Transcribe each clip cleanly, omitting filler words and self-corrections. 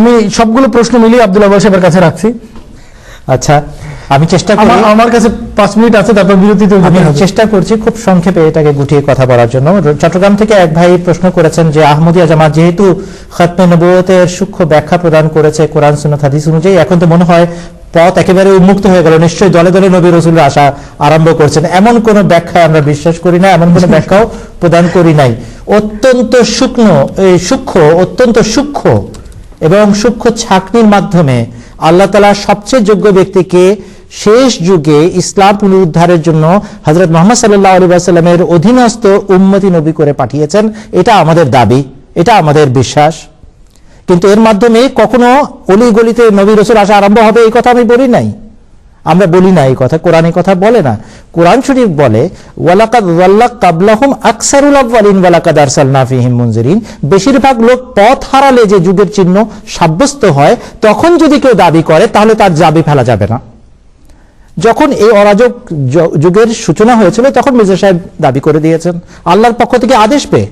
আমি সবগুলো প্রশ্ন মিলিয়ে আব্দুল আওয়াল সাহেবের কাছে রাখছি। আচ্ছা, আমি চেষ্টা করি, আমার কাছে 5 মিনিট আছে, তারপর বিরতিতে আমি চেষ্টা করছি খুব সংক্ষেপে এটাকে গুটিয়ে কথা বলার জন্য। চট্টগ্রাম থেকে এক ভাই প্রশ্ন করেছেন যে আহমদিয়া জামাত যেহেতু খতমে নবুয়তের সূক্ষ্ম ব্যাখ্যা প্রদান করেছে কোরআন সুন্নাত হাদিস অনুযায়ী, এখন তো মনে হয় পথ একেবারে উন্মুক্ত হয়ে গেল, নিশ্চয়ই দলে দলে নবী রাসূলরা আসা আরম্ভ করছেন। এমন কোন ব্যাখ্যা আমরা বিশ্বাস করি না, এমন কোন ব্যাখ্যাও প্রদান করি নাই। অত্যন্ত অত্যন্ত সূক্ষ্ম এবং সূক্ষ্ম ছাঁকনির মাধ্যমে আল্লাহ তাআলা সবচেয়ে যোগ্য ব্যক্তিকে শেষ যুগে ইসলাম পুনরুদ্ধারের জন্য হযরত মুহাম্মদ সাল্লাল্লাহু আলাইহি ওয়াসাল্লামের অধীনস্থ উম্মতি নবী করে পাঠিয়েছেন। এটা আমাদের দাবি, এটা আমাদের বিশ্বাস। কিন্তু এর মাধ্যমে কখনো অলি গলিতে নবী রাসূল আসা আরম্ভ হবে এই কথা আমি বলি নাই, আমরা বলি না এই কথা, কোরআন এই কথা বলে না। কোরআন শরীফ বলে ওয়ালাকাদ যাল্লা কাবলাহুম আকসারুল আউয়ালিন ওয়ালাকাদ আরসালনা ফীহিম মুনজিরিন। বেশিরভাগ লোক পথ হারালে যে যুগের চিহ্ন সাব্যস্ত হয়, তখন যদি কেউ দাবি করে তাহলে তার দাবি ফেলা যাবে না। যখন এই অরাজক যুগের সূচনা হয়েছিল তখন মির্জা সাহেব দাবি করে দিয়েছেন আল্লাহর পক্ষ থেকে আদেশ পেয়ে,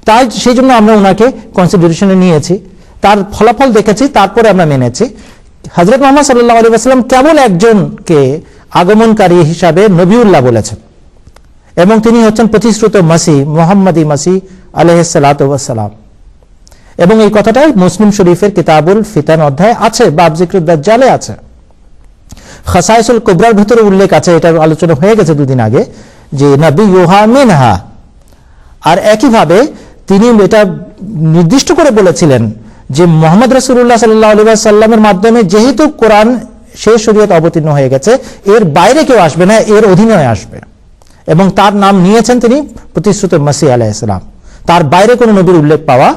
তাই সেই জন্য আমরা ওনাকে কনসিডারেশনে নিয়েছি, তার ফলাফল দেখেছি, তারপরে আমরা মেনেছি। হযরত মুহাম্মদ সাল্লাল্লাহু আলাইহি ওয়াসাল্লাম কেবল একজনকে আগমনকারী হিসাবে নবিউল্লাহ বলেছেন, এবং তিনি হচ্ছেন প্রতিশ্রুত মাসিহ, মুহাম্মাদি মাসিহ আলাইহিস সালাতু ওয়াস সালাম। এবং এই কথাটাই মুসলিম শরীফের কিতাবুল ফিতান অধ্যায়ে আছে, বাব যিকরুদ দাজ্জালে আছে, খাসাইসুল কুবরার ভিতরে উল্লেখ আছে, এটার আলোচনা হয়ে গেছে দুদিন আগে, যে নবী ইউহা মিনহা। আর একইভাবে তিনি এটা নির্দিষ্ট করে বলেছিলেন যে মুহাম্মদ রাসূলুল্লাহ সাল্লাল্লাহু আলাইহি ওয়াসাল্লামের মাধ্যমে যেহেতু কোরআন শেষ শরীয়ত অবতীর্ণ হয়ে গেছে, এর বাইরে কেউ আসবে না, এর অধীনে আসবে। এবং তার নাম নিয়েছেন তিনি প্রতিশ্রুত মাসিহ আলাইহিস সালাম, তার বাইরে কোনো নবীর উল্লেখ পাওয়া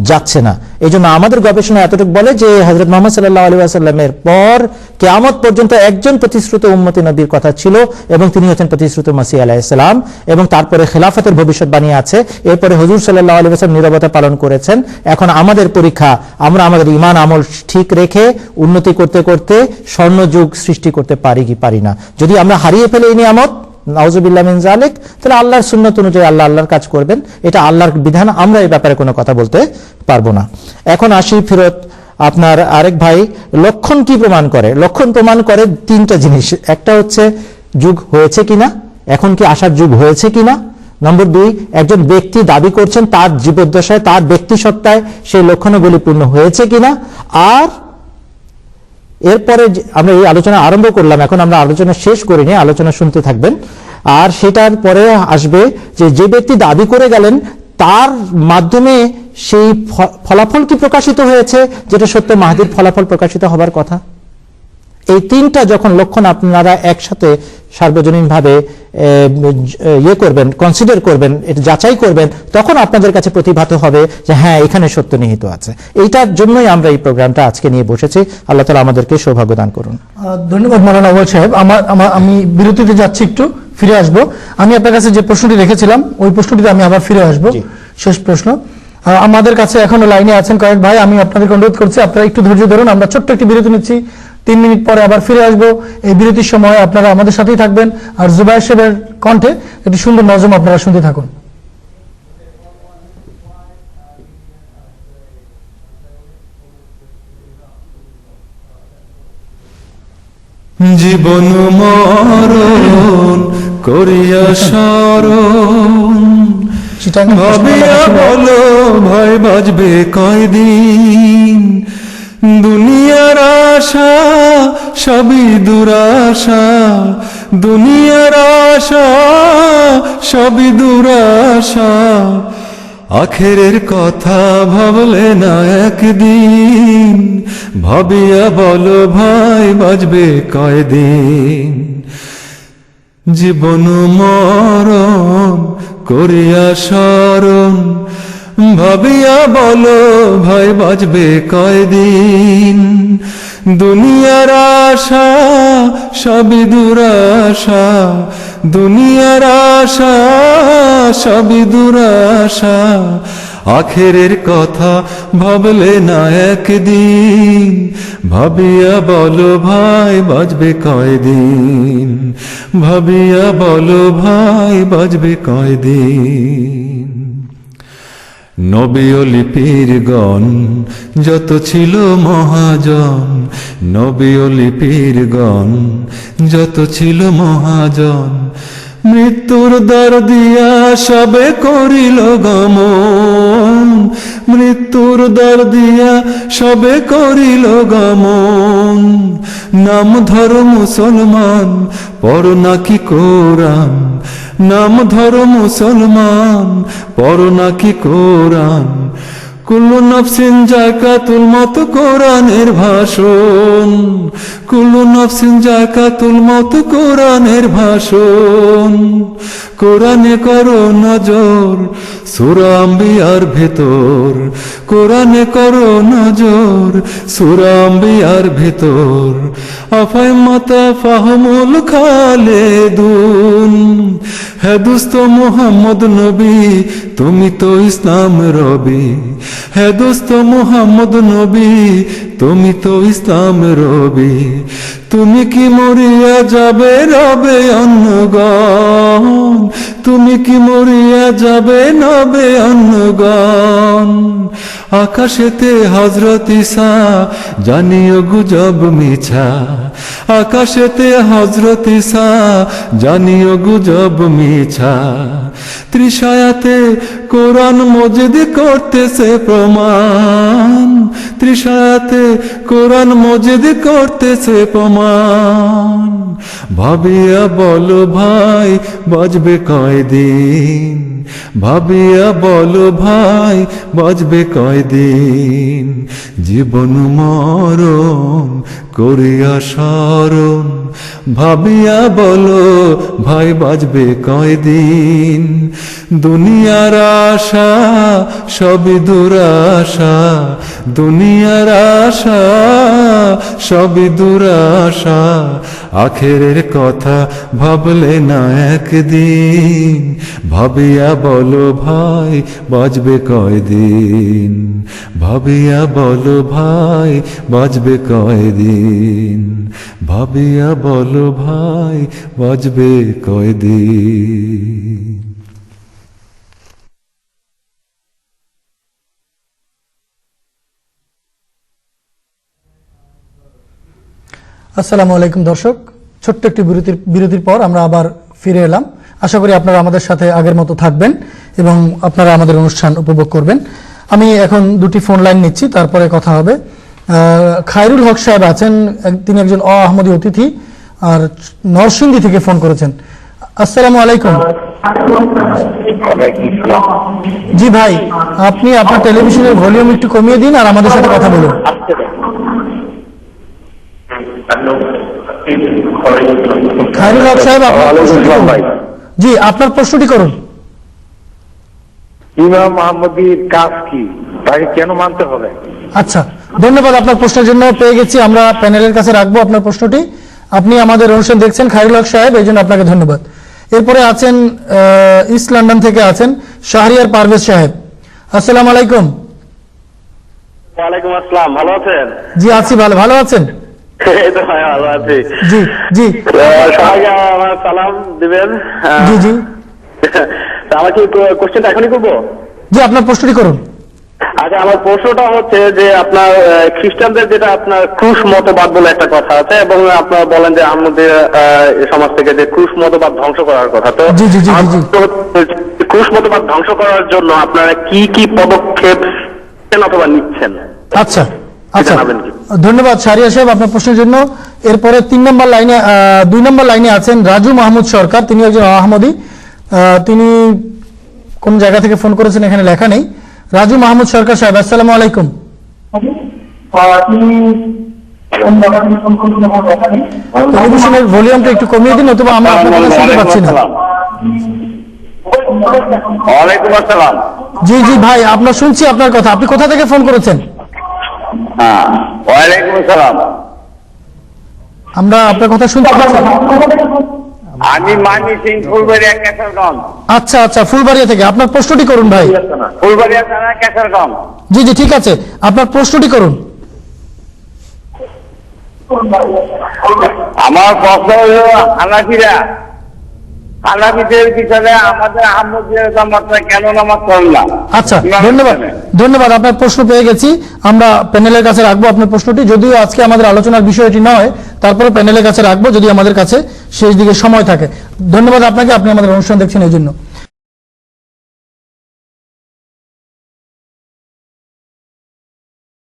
যাচ্ছে না। এই জন্য আমাদের গবেষণা এতটুকু বলে যে হযরত মুহাম্মদ সাল্লাল্লাহু আলাইহি ওয়াসাল্লামের পর কিয়ামত পর্যন্ত একজন প্রতিশ্রুত উম্মতি নবীর কথা ছিল, এবং তিনি হচ্ছেন প্রতিশ্রুত মাসিহ আলাইহিস সালাম। এবং তারপরে খেলাফতের ভবিষ্যৎবাণী আছে, এরপরে হুজুর সাল্লাল্লাহু আলাইহি ওয়াসাল্লাম নীরবতা পালন করেছেন। এখন আমাদের পরীক্ষা, আমরা আমাদের ঈমান আমল ঠিক রেখে উন্নতি করতে করতে স্বর্ণযুগ সৃষ্টি করতে পারি কি পারি না। যদি আমরা হারিয়ে ফেলে এই নিয়ামত, নাউযুবিল্লাহ মিন যালিক, তাহলে আল্লাহর সুন্নাত অনুযায়ী আল্লাহর কাজ করবেন, এটা আল্লাহর বিধান, আমরা এই ব্যাপারে কোনো কথা বলতে পারবো না। এখন আসি ফিরত আপনার আরেক ভাই, লক্ষণ কি প্রমাণ করে? লক্ষণ প্রমাণ করে 3টা জিনিস। একটা হচ্ছে যুগ হয়েছে কিনা, এখন কি আসার যুগ হয়েছে কিনা। নম্বর 2, একজন ব্যক্তি দাবি করছেন তার জীবদ্দশায়, তার ব্যক্তি সত্তায় সেই লক্ষণগুলি পূর্ণ হয়েছে কিনা। আর এরপরে আমরা এই আলোচনা আরম্ভ করলাম, এখন আমরা আলোচনা শেষ করিনি, আলোচনা শুনতে থাকবেন। আর সেটার পরে আসবে যে ব্যক্তি দাবি করে গেলেন তার মাধ্যমে সেই ফলাফল কি প্রকাশিত হয়েছে, যেটা সত্য মাহদির ফলাফল প্রকাশিত হবার কথা। এই 3টা যখন লক্ষণ আপনারা একসাথে সার্বজনীনভাবে করবেন, কনসিডার করবেন, এটা যাচাই করবেন, তখন আপনাদের কাছে প্রতিভাত হবে যে হ্যাঁ এখানে সত্য নিহিত আছে। এইটার জন্যই আমরা এই প্রোগ্রামটা আজকে নিয়ে বসেছি। আল্লাহ তাআলা আমাদেরকে সৌভাগ্য দান করুন। ধন্যবাদ মাওলানা আউয়াল সাহেব। আমি বিরতিতে যাচ্ছি, একটু ফিরে আসবো। আমি আপনার কাছে যে প্রশ্নটি রেখেছিলাম ওই প্রশ্নটিতে আমি আবার ফিরে আসবো। শেষ প্রশ্ন, আমাদের কাছে এখনো লাইনে আছেন কয়েক ভাই, আমি আপনাদেরকে অনুরোধ করছি আপনারা একটু ধৈর্য ধরুন। আমরা ছোট্ট একটি বিরতি নিচ্ছি, 3 মিনিট পরে আবার ফিরে আসবো। এই বিরতির সময় আপনারা আমাদের সাথেই থাকবেন, আর জুবায়ের সাহেবের কণ্ঠে একটি সুন্দর নজম আপনারা শুনতে থাকুন। জীবন মরণ করিয়া স্মরণ, ভাবিয়া বলো ভয় বাজবে কয়দিন। দুনিয়ার আশা সবই দুরাশা, দুনিয়ার আশা সবই দুরাশা। আখেরের কথা ভাবলে না একদিন, ভাবিয়া বলো ভাই বাজবে কয়দিন। জীবন মরণ করিয়া স্মরণ, ভাবিয়া বলো ভাই বাজবে কয়দিন। দুনিয়ার আশা সবই দুরাশা, দুনিয়ার আশা সবই দুরাশা। আখেরের কথা ভাবলে না একদিন, ভাবিয়া বলো ভাই বাজবে কয়দিন। ভাবিয়া বলো ভাই বাজবে কয়দিন। নবী ও লিপির গণ যত ছিল মহাজন, নবী ও লিপির গণ যত ছিল মহাজন, মৃত্যুর দ্বার দিয়া সবে করিল গমন, মৃত্যুর দ্বার দিয়া সবে করিল গমন। নাম ধরো মুসলমান, পড়ো নাকি কোরআন, নাম ধরো মুসলমান, পড়ো নাকি কোরআন। কুল্লু নফসিন যাকাতুল মত কোরআনের ভাষণ, কুল্লু নফসিন যাকাতুল মত কোরআনের ভাষণ। কোরআনে করো নজর সূরা আম্বিয়ার ভেতর, কোরআনে করো নজর সূরা আম্বিয়ার ভেতর। আফায় মাতা ফাহমুল খালেদুন, হে দোস্ত মুহাম্মদ নবী তুমি তো ইসলাম রবি, হে দোস্ত মুহাম্মদ নবী তুমি তো ইসলাম রবি। তুমি কি মরিয়া যাবে রবে অন্নগণ, তুমি কি মরিয়া যাবে নবে অন্নগণ। আকাশেতে হযরত ঈসা জানিও গুজব মিছা, আকাশেতে হযরত ঈসা জানিও গুজব মিছা। ত্রিশায়াতে কোরআন মজিদ করতেছে প্রমাণ, ত্রিশায়াতে কোরআন মজিদ করতেছে প্রমাণ। ভাবিয়া বলো ভাই বাজবে কয়দিন, ভাবিয়া বলো ভাই বাজবে কয়দিন। জীবন মরণ করিয়া স্মরণ, ভাবিয়া বলো ভাই বাজবে কয়দিন। দুনিয়ার আশা সবই দুরাশা, দুনিয়ার আশা সবই দুরাশা। আখেরের কথা ভাবলে না একদিন, ভাবিয়া বলো ভাই বাজবে কয়দিন, ভাবিয়া বলো ভাই বাজবে কয়দিন, ভাবিয়া বলো ভাই বাজবে কয়দিন। আসসালামু আলাইকুম দর্শক, ছোট্ট একটি বিরতির পর আমরা আবার ফিরে এলাম। আশা করি আপনারা আমাদের সাথে আগের মতো থাকবেন এবং আপনারা আমাদের অনুষ্ঠান উপভোগ করবেন। আমি এখন দুটি ফোন লাইন নিচ্ছি, তারপরে কথা হবে। খায়রুল হক সাহেব আছেন, তিনি একজন আহমদী অতিথি আর নরসিংদী থেকে ফোন করেছেন। আসসালামু আলাইকুম। জি ভাই, আপনি আপনার টেলিভিশনের ভলিউম একটু কমিয়ে দিন আর আমাদের সাথে কথা বলুন। খায়রুল হক সাহেব, জি আপনার প্রশ্নটি করুন। ইমাম আহমদীর কাজ কি, তাকে কেন মানতে হবে? আচ্ছা, ধন্যবাদ। আপনার প্রশ্নের জন্য পেয়ে গেছি, আমরা প্যানেলের কাছে রাখবো আপনার প্রশ্নটি। আপনি আমাদের অনুষ্ঠান দেখছেন খায়রুল হক সাহেব, এই জন্য আপনাকে ধন্যবাদ। এরপরে আছেন ইস্ট লন্ডন থেকে আছেন শাহরিয়ার পারভেজ সাহেব। আসসালামু আলাইকুম। ওয়ালাইকুম আসসালাম, ভালো আছেন? জি আছি, ভালো। ভালো আছেন? এই তো ভাই, ভালো আছি। জি জি সবাইকে আমার সালাম দিবেন। জি জি আমার কি কোশ্চেনটা এখনই করবো? জি আপনার প্রশ্নটি করুন। আচ্ছা, আমার প্রশ্নটা হচ্ছে যে আপনার খ্রিস্টানদের যেটা আপনার ক্রুশ মতবাদ বলে একটা কথা আছে, এবং আপনারা বলেন যে আমাদের সমাজ থেকে যে ক্রুশ মতবাদ ধ্বংস করার কথা। তো জি জি জি জি ক্রুশ মতবাদ ধ্বংস করার জন্য আপনারা কি কি পদক্ষেপ অথবা নিচ্ছেন? আচ্ছা আচ্ছা, ধন্যবাদ শাহরিয়ার সাহেব আপনার প্রশ্নের জন্য। এরপরে 2 নম্বর লাইনে আছেন রাজু মাহমুদ সরকার, তিনি একজন আহমদী। তিনি কোন জায়গা থেকে ফোন করেছেন এখানে লেখা নেই। রাজু মাহমুদ সরকার সাহেব, আসসালামু আলাইকুম। টেলিভিশনের ভলিউমটা একটু কমিয়ে দিন, অথবা আমরা আপনার কথা শুনতে পাচ্ছি না। ওয়ালাইকুম আসসালাম। জি জি ভাই, আপনার শুনছি আপনার কথা। আপনি কোথা থেকে ফোন করেছেন? হ্যাঁ, ওয়ালাইকুম আসসালাম। আমরা আপনার কথা শুনতে পাচ্ছি। আমি মানি সিং ফুলবাড়িয়া কেশরগঞ্জ। আচ্ছা আচ্ছা, ফুলবাড়িয়া থেকে। আপনার প্রশ্নটি করুন ভাই। ফুলবাড়িয়া থানা কেশরগঞ্জ। জি জি ঠিক আছে, আপনার প্রশ্নটি করুন। আমার প্রশ্ন হলো হানাফিরা হানাফিদের পিছনে আমাদের আহমদিয়া জামাতরা কেন নামাজ পড়ে না? আচ্ছা, ধন্যবাদ ধন্যবাদ, আপনার প্রশ্ন পেয়ে গেছি। আমরা প্যানেলের কাছে রাখবো আপনার প্রশ্নটি, যদিও আজকে আমাদের আলোচনার বিষয়টি নয়, তারপরে প্যানেলের কাছে রাখবো যদি আমাদের কাছে শেষ দিকে সময় থাকে। ধন্যবাদ আপনাকে, আপনি আমাদের অনুষ্ঠান দেখছেন এই জন্য।